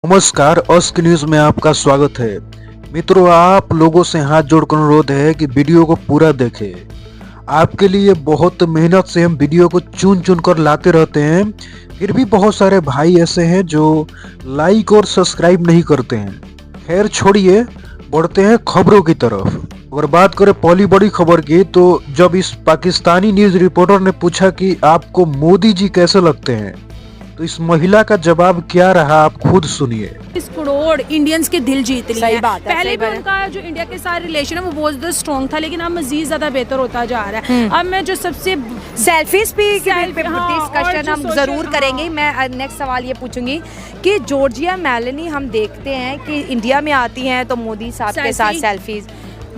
नमस्कार, ask news में आपका स्वागत है। मित्रों, आप लोगों से हाथ जोड़कर अनुरोध है कि वीडियो को पूरा देखें। आपके लिए बहुत मेहनत से हम वीडियो को चुन चुन कर लाते रहते हैं, फिर भी बहुत सारे भाई ऐसे हैं जो लाइक और सब्सक्राइब नहीं करते हैं। खैर छोड़िए, बढ़ते हैं खबरों की तरफ। अगर बात करें पहली बड़ी खबर की, तो जब इस पाकिस्तानी न्यूज रिपोर्टर ने पूछा कि आपको मोदी जी कैसे लगते हैं, तो इस महिला का जवाब क्या रहा, आप खुद सुनिए। 30 करोड़ इंडियंस के दिल जीत लिए हैं। बात है, पहले भी उनका जो इंडिया के साथ रिलेशन है वो बहुत ज्यादा स्ट्रॉन्ग था, लेकिन अब मजीद ज्यादा बेहतर होता जा रहा है। अब मैं जो सबसे सेल्फीज पे हाँ, डिस्कशन हम जरूर करेंगे। मैं नेक्स्ट सवाल ये पूछूंगी कि जॉर्जिया मेलोनी हम देखते हैं कि इंडिया में आती हैं तो मोदी साहब के साथ सेल्फीज,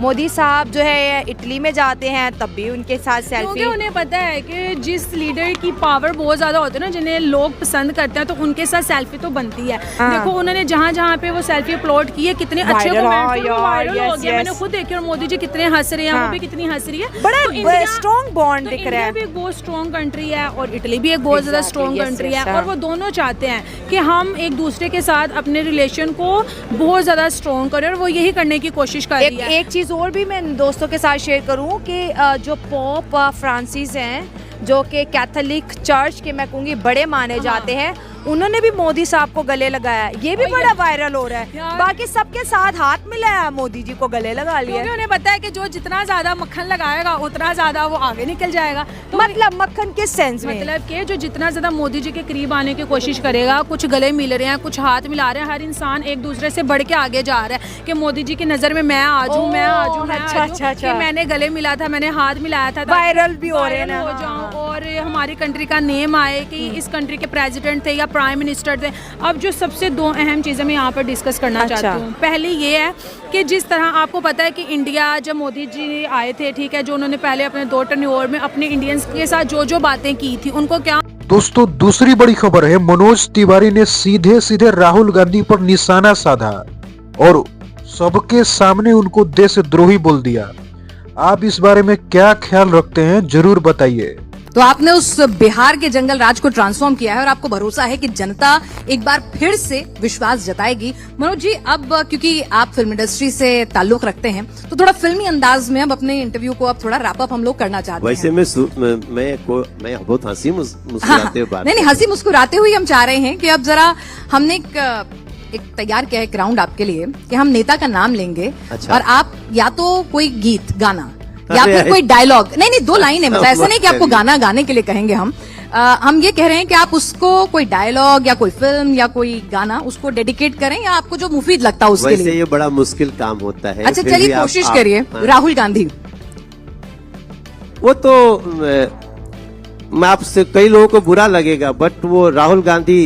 मोदी साहब जो है इटली में जाते हैं तब भी उनके साथ सेल्फी। क्योंकि उन्हें पता है कि जिस लीडर की पावर बहुत ज्यादा होती है ना, जिन्हें लोग पसंद करते हैं, तो उनके साथ सेल्फी तो बनती है। देखो उन्होंने जहाँ जहाँ पे वो सेल्फी अपलोड की है, कितने अच्छे कमेंट्स वायरल हो गया। मैंने खुद देखी और मोदी जी कितने हंस रहे हैं, वो भी कितनी हंस रही है। बड़ा स्ट्रॉन्ग बॉन्ड दिख रहा है। इंडिया भी एक बहुत स्ट्रॉन्ग कंट्री है और इटली भी एक बहुत ज्यादा स्ट्रॉन्ग कंट्री है, और वो दोनों चाहते हैं कि हम एक दूसरे के साथ अपने रिलेशन को बहुत ज्यादा स्ट्रॉन्ग करें, और वो यही करने की कोशिश कर रही है। एक चीज और भी मैं दोस्तों के साथ शेयर करूं कि जो पोप फ्रांसिस हैं, जो कि कैथोलिक चर्च के मैं कहूँगी बड़े माने जाते हैं, उन्होंने भी मोदी साहब को गले लगाया। ये भी बड़ा वायरल हो रहा है। बाकी सबके साथ हाथ मिलाया, मोदी जी को गले लगा लिया। क्योंकि उन्हें पता है कि जो जितना ज्यादा मक्खन लगाएगा उतना ज्यादा वो आगे निकल जाएगा। तो मतलब मक्खन किस सेंस में? मतलब कि जो जितना ज्यादा मोदी जी के करीब आने की कोशिश करेगा, कुछ गले मिल रहे हैं, कुछ हाथ मिला रहे हैं, हर इंसान एक दूसरे से बढ़ के आगे जा रहा है कि मोदी जी की नजर में मैं आ जाऊं, मैं आ जाऊं, अच्छा। कि मैंने गले मिला था, मैंने हाथ मिलाया था, वायरल भी हो रहे हैं हो जाऊं और हमारी कंट्री का नेम आए कि इस कंट्री के प्रेसिडेंट थे या प्राइम मिनिस्टर थे। अब जो सबसे दो अहम चीज़ें मैं यहाँ पर डिस्कस करना चाहती हूँ, पहली ये है कि जिस तरह आपको पता है कि इंडिया जब मोदी जी आए थे, ठीक है, जो उन्होंने पहले अपने 2 टर्नओवर में अपने इंडियंस के साथ जो जो बातें की थी, उनको क्या। दोस्तों, दूसरी बड़ी खबर है, मनोज तिवारी ने सीधे सीधे राहुल गांधी पर निशाना साधा और सबके सामने उनको देशद्रोही बोल दिया। आप इस बारे में क्या ख्याल रखते हैं, जरूर बताइए। तो आपने उस बिहार के जंगल राज को ट्रांसफॉर्म किया है और आपको भरोसा है कि जनता एक बार फिर से विश्वास जताएगी। मनोज जी, अब क्योंकि आप फिल्म इंडस्ट्री से ताल्लुक रखते हैं, तो थोड़ा फिल्मी अंदाज में अब अपने इंटरव्यू को अब थोड़ा रैप अप हम लोग करना चाहते हैं। वैसे मैं बहुत हंसी मुस्कुराते हुए नहीं, हंसी मुस्कुराते हुए हम चाह रहे हैं कि अब जरा हमने एक तैयार किया है एक राउंड आपके लिए कि हम नेता का नाम लेंगे। अच्छा। और आप या तो कोई गीत गाना या फिर कोई डायलॉग, नहीं 2 लाइन है, मतलब ऐसे नहीं कि आपको गाना गाने के लिए कहेंगे हम ये कह रहे हैं कि आप उसको कोई डायलॉग या कोई फिल्म या कोई गाना उसको डेडिकेट करें, या आपको जो मुफीद लगता है उसके लिए। ये बड़ा मुश्किल काम होता है। अच्छा चलिए कोशिश करिए। राहुल गांधी, वो तो मैं आपसे, कई लोगों को बुरा लगेगा, बट वो राहुल गांधी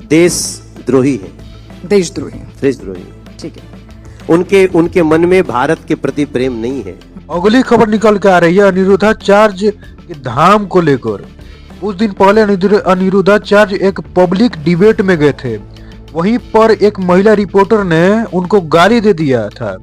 देशद्रोही है। देशद्रोही, ठीक है। उनके मन में भारत के प्रति प्रेम नहीं है। अगली खबर निकल के आ रही है अनिरुद्धाचार्य के धाम को लेकर। कुछ दिन पहले अनिरुद्धाचार्य एक पब्लिक डिबेट में गए थे, वहीं पर एक महिला रिपोर्टर ने उनको गाली दे दिया था।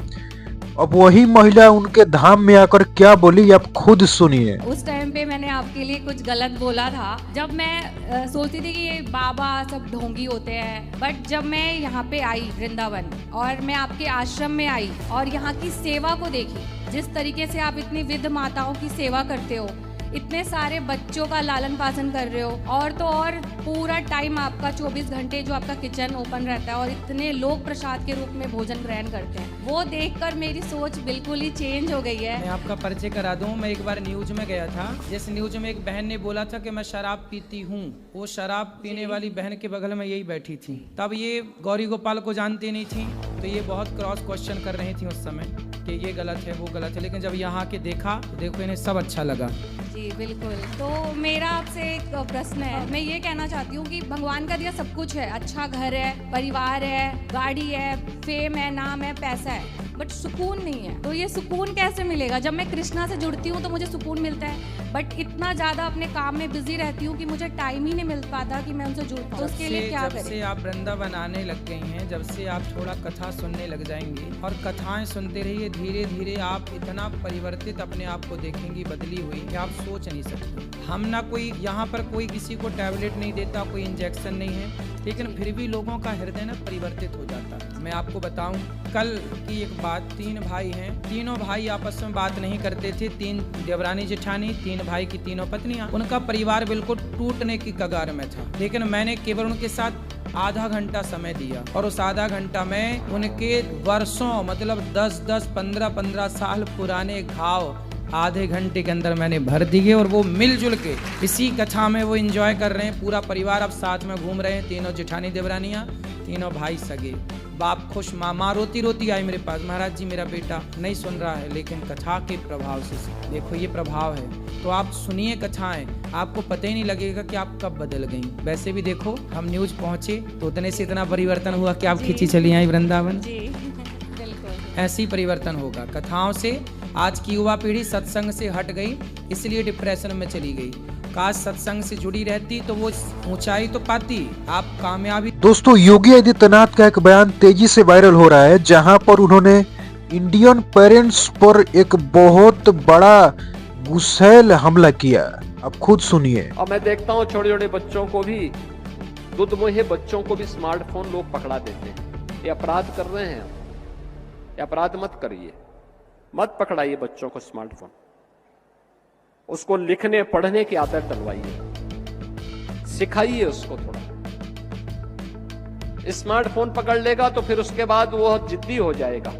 अब वही महिला उनके धाम में आकर क्या बोली, आप खुद सुनिए। उस टाइम पे मैंने आपके लिए कुछ गलत बोला था, जब मैं सोचती थी कि ये बाबा सब ढोंगी होते हैं, बट जब मैं यहाँ पे आई वृंदावन और मैं आपके आश्रम में आई और यहाँ की सेवा को देखी, जिस तरीके से आप इतनी वृद्ध माताओं की सेवा करते हो, इतने सारे बच्चों का लालन पालन कर रहे हो, और तो और पूरा टाइम आपका 24 घंटे जो आपका किचन ओपन रहता है और इतने लोग प्रसाद के रूप में भोजन ग्रहण करते हैं, वो देखकर मेरी सोच बिल्कुल ही चेंज हो गई है। मैं आपका परिचय करा दूं, मैं एक बार न्यूज में गया था, जिस न्यूज में एक बहन ने बोला था कि मैं शराब पीती हूँ, वो शराब पीने वाली बहन के बगल में यही बैठी थी। तब ये गौरी गोपाल को जानती नहीं थी, तो ये बहुत क्रॉस क्वेश्चन कर रही थी उस समय कि ये गलत है वो गलत है, लेकिन जब यहाँ के देखा तो देखो इन्हें सब अच्छा लगा। जी बिल्कुल। तो मेरा आपसे एक प्रश्न है, मैं ये कहना चाहती हूँ कि भगवान का दिया सब कुछ है, अच्छा घर है, परिवार है, गाड़ी है, फेम है, नाम है, पैसा है, बट सुकून नहीं है। तो ये सुकून कैसे मिलेगा? जब मैं कृष्णा से जुड़ती हूँ तो मुझे सुकून मिलता है, बट इतना ज़्यादा अपने काम में बिजी रहती हूँ कि मुझे टाइम ही नहीं मिल पाता कि मैं उनसे जुड़ पाऊँ। तो उसके लिए क्या करें? जब से आप वृंदावन आने लग गई हैं, जब से आप थोड़ा कथा सुनने लग जाएंगी और कथाएं सुनते रहिए, धीरे धीरे आप इतना परिवर्तित अपने आप को देखेंगी, बदली हुई, कि आप सोच नहीं सकते। हम ना कोई यहाँ पर कोई किसी को टैबलेट नहीं देता, कोई इंजेक्शन नहीं है, लेकिन फिर भी लोगों का हृदय ना परिवर्तित हो जाता है। मैं आपको बताऊं, कल की एक बात, 3 भाई हैं, तीनों भाई आपस में बात नहीं करते थे, 3 देवरानी जेठानी, 3 भाई की 3 पत्नियां, उनका परिवार बिल्कुल टूटने की कगार में था। लेकिन मैंने केवल उनके साथ आधा घंटा समय दिया और उस आधा घंटा में उनके वर्षों, मतलब 10-10, 15-15 साल पुराने घाव आधे घंटे के अंदर मैंने भर दिए और वो मिलजुल के इसी कथा में वो एंजॉय कर रहे हैं। पूरा परिवार अब साथ में घूम रहे हैं, 3 जेठानी देवरानियां, 3 भाई सगे, बाप खुश, माँ रोती रोती आई मेरे पास, महाराज जी मेरा बेटा नहीं सुन रहा है, लेकिन कथा के प्रभाव से देखो ये प्रभाव है। तो आप सुनिए कथाएं, आपको पता ही नहीं लगेगा कि आप कब बदल गई। वैसे भी देखो हम न्यूज पहुंचे तो उतने से इतना परिवर्तन हुआ कि आप खींची चली आई वृंदावन। ऐसे ही परिवर्तन होगा कथाओं से। आज की युवा पीढ़ी सत्संग से हट गई, इसलिए डिप्रेशन में चली गई। काश सत्संग से जुड़ी रहती तो वो ऊंचाई तो पाती, आप कामयाबी। दोस्तों, योगी आदित्यनाथ का एक बयान तेजी से वायरल हो रहा है, जहां पर उन्होंने इंडियन पेरेंट्स पर एक बहुत बड़ा गुस्सैल हमला किया। अब खुद सुनिए। अब मैं देखता हूँ छोटे छोटे बच्चों को भी, दुधमुहे बच्चों को भी स्मार्टफोन लोग पकड़ा देते हैं। ये अपराध कर रहे हैं, ये अपराध मत करिए, मत पकड़ाइए बच्चों को स्मार्टफोन। उसको लिखने पढ़ने की आदत डलवाइए, सिखाइए उसको थोड़ा। स्मार्टफोन पकड़ लेगा तो फिर उसके बाद वो जिद्दी हो जाएगा,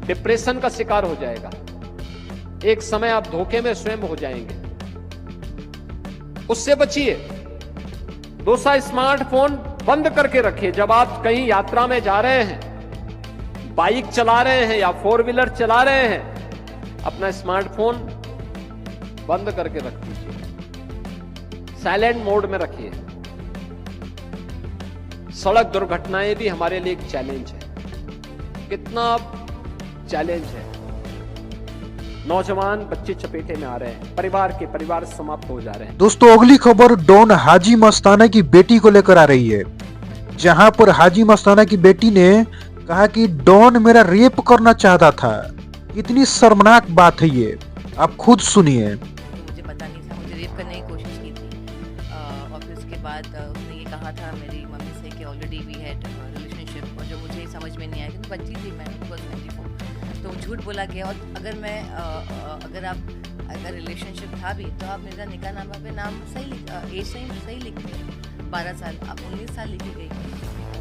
डिप्रेशन का शिकार हो जाएगा, एक समय आप धोखे में स्वयं हो जाएंगे। उससे बचिए। दूसरा, स्मार्टफोन बंद करके रखिए। जब आप कहीं यात्रा में जा रहे हैं, बाइक चला रहे हैं या 4 व्हीलर चला रहे हैं, अपना स्मार्टफोन बंद करके रख दीजिए, साइलेंट मोड में रखिए। सड़क दुर्घटनाएं भी हमारे लिए एक चैलेंज है। कितना चैलेंज है, नौजवान बच्चे चपेटे में आ रहे हैं, परिवार समाप्त हो जा रहे हैं। दोस्तों, अगली खबर डॉन हाजी मस्ताना की बेटी को लेकर आ रही है, जहां पर हाजी मस्ताना की बेटी ने कहा कि डॉन मेरा रेप करना चाहता था। कितनी शर्मनाक बात है ये, आप खुद सुनिए। मुझे पता नहीं था, मुझे रेप करने की कोशिश की थी और फिर उसके बाद उसने ये कहा था मेरी मम्मी से कि ऑलरेडी वी हैड रिलेशनशिप, और जो मुझे समझ में नहीं आया क्योंकि बच्ची थी मैं, बस 24, तो झूठ बोला गया। और अगर रिलेशनशिप था भी तो आप मेरा निकाहनामा पे नाम सही, एज सही लिखते, 12 साल, आप 19 साल लिखी गई।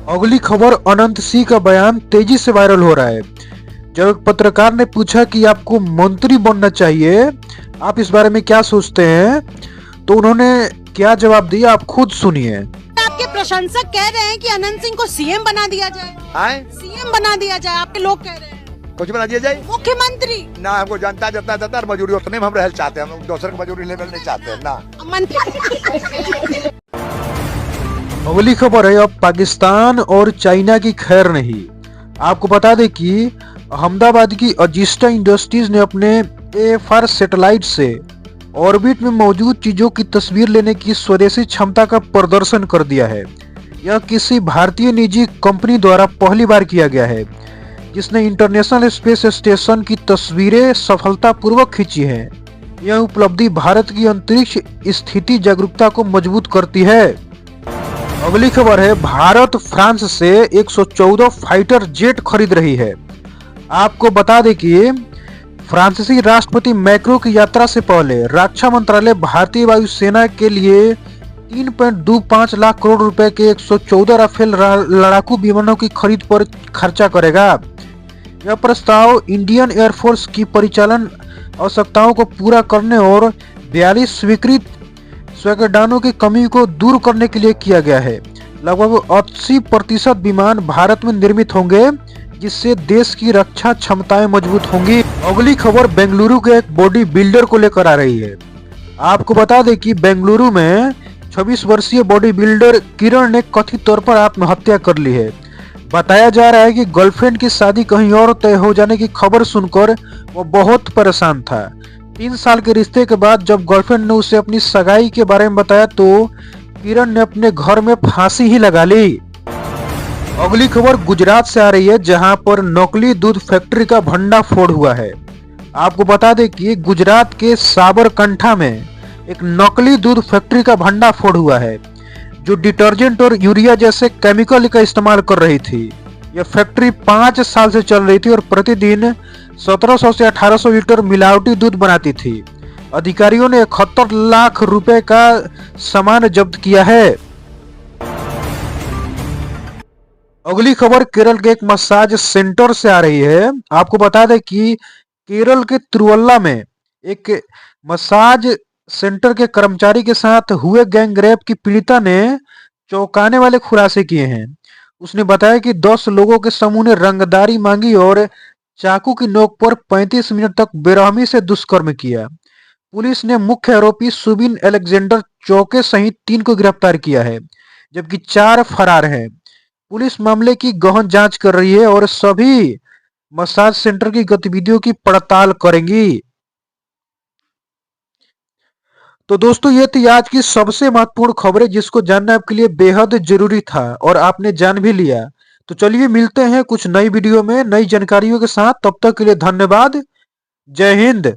अगली खबर, अनंत सिंह का बयान तेजी से वायरल हो रहा है। जब एक पत्रकार ने पूछा कि आपको मंत्री बनना चाहिए, आप इस बारे में क्या सोचते हैं, तो उन्होंने क्या जवाब दिया, आप खुद सुनिए। आपके प्रशंसक कह रहे हैं कि अनंत सिंह को सीएम बना दिया जाए। सीएम बना दिया जाए, आपके लोग कह रहे हैं। कुछ बना दिया जाए, मुख्यमंत्री ना। हमको जनता जितना देता है मजदूरी उतने में हम रहना चाहते हैं, हम दूसरे मजदूरी लेवल नहीं चाहते हैं ना। अगली खबर है अब पाकिस्तान और चाइना की खैर नहीं। आपको बता दें कि अहमदाबाद की अजिस्टा इंडस्ट्रीज ने अपने AFR सैटेलाइट से ऑर्बिट में मौजूद चीजों की तस्वीर लेने की स्वदेशी क्षमता का प्रदर्शन कर दिया है। यह किसी भारतीय निजी कंपनी द्वारा पहली बार किया गया है, जिसने इंटरनेशनल स्पेस स्टेशन की तस्वीरें सफलतापूर्वक खींची हैं। यह उपलब्धि भारत की अंतरिक्ष स्थिति जागरूकता को मजबूत करती है। अगली खबर है, भारत फ्रांस से 114 फाइटर जेट खरीद रही है। आपको बता दें कि फ्रांसीसी राष्ट्रपति मैक्रो की यात्रा से पहले रक्षा मंत्रालय भारतीय वायुसेना के लिए 3.25 लाख करोड़ रुपए के 114 राफेल लड़ाकू विमानों की खरीद पर खर्चा करेगा। यह प्रस्ताव इंडियन एयरफोर्स की परिचालन आवश्यकताओं को पूरा करने और 42 स्वीकृत स्वैगडानों की कमी को दूर करने के लिए किया गया है। लगभग 80% विमान भारत में निर्मित होंगे, जिससे देश की रक्षा क्षमताएं मजबूत होंगी। अगली खबर बेंगलुरु के एक बॉडी बिल्डर को लेकर आ रही है। आपको बता दें कि बेंगलुरु में 26 वर्षीय बॉडी बिल्डर किरण ने कथित तौर पर आत्महत्या कर ली है। बताया जा रहा है कि गर्लफ्रेंड की शादी कहीं और तय हो जाने की खबर सुनकर वो बहुत परेशान था। 3 साल के रिश्ते के बाद जब गर्लफ्रेंड ने उसे अपनी सगाई के बारे में बताया तो किरण ने अपने घर में फांसी ही लगा ली। अगली खबर गुजरात से आ रही है, जहां पर नकली दूध फैक्ट्री का भंडाफोड़ हुआ है। आपको बता दें कि गुजरात के साबरकंठा में एक नकली दूध फैक्ट्री का भंडाफोड़ हुआ है, जो डिटर्जेंट और यूरिया जैसे केमिकल का इस्तेमाल कर रही थी। यह फैक्ट्री 5 साल से चल रही थी और प्रतिदिन 1700 से 1800 लीटर मिलावटी दूध बनाती थी। अधिकारियों ने 71 लाख रुपए का सामान जब्त किया है। अगली खबर केरल के एक मसाज सेंटर से आ रही है। आपको बता दें कि केरल के तिरुवल्ला में एक मसाज सेंटर के कर्मचारी के साथ हुए गैंग रेप की पीड़िता ने चौंकाने वाले खुलासे किए हैं। उसने बताया कि 10 लोगों के समूह ने रंगदारी मांगी और चाकू की नोक पर 35 मिनट तक बेरहमी से दुष्कर्म किया। पुलिस ने मुख्य आरोपी सुबिन अलेक्जेंडर चौके सहित 3 को गिरफ्तार किया है, जबकि 4 फरार हैं। पुलिस मामले की गहन जांच कर रही है और सभी मसाज सेंटर की गतिविधियों की पड़ताल करेंगी। तो दोस्तों, ये थी आज की सबसे महत्वपूर्ण खबरें जिसको जानना आपके लिए बेहद जरूरी था और आपने जान भी लिया। तो चलिए मिलते हैं कुछ नई वीडियो में नई जानकारियों के साथ। तब तक के लिए धन्यवाद। जय हिंद।